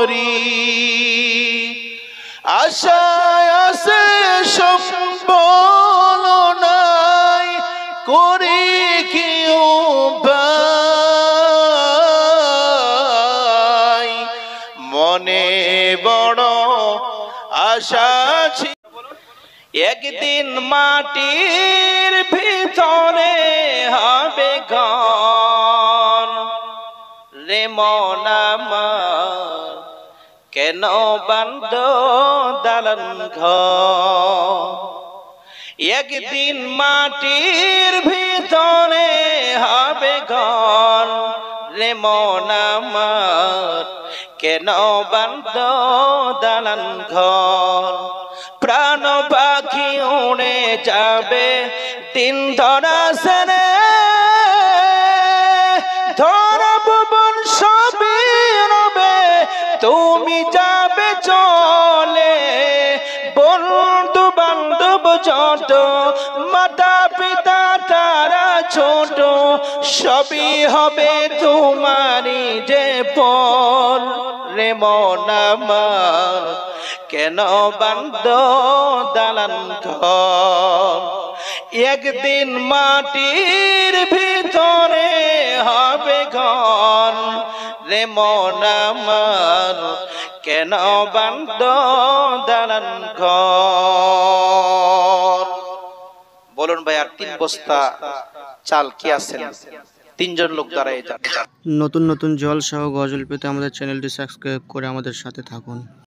করি, আশায় আছে সম্বল নাই, করি কি উপায়, মনে বড় আশা ছিল একদিন মাটির ভিতরে হবে ঘর, রে মন আমার কেন বান্ধ দালান ঘর, একদিন মাটির ভিতরে হবে ঘর, রে মন আমার কেন বান্ধ দালান ঘর, প্রাণ পাখি উড়ে যাবে দিন ধরা সেরে, ধরা ভুবন সবই রবে তুমি যাবে চলে, বন্ধু বান্ধব যত মাতা পিতা তারা ছোট, সবই হবে তোমারই যে পর, রে মন আমার কেন বান্ধ দালান ঘর, একদিন মাটির ভিতরে হবে ঘর, রে মন আমার কেন বান্ধ দালান ঘর। বলুন ভাই, আর 3 বস্তা চাল কি আছেন? 3 জন লোক দাঁড়ায় যান। নতুন নতুন জল সহ গজল পেতে আমাদের চ্যানেলটি সাবস্ক্রাইব করে আমাদের সাথে থাকুন।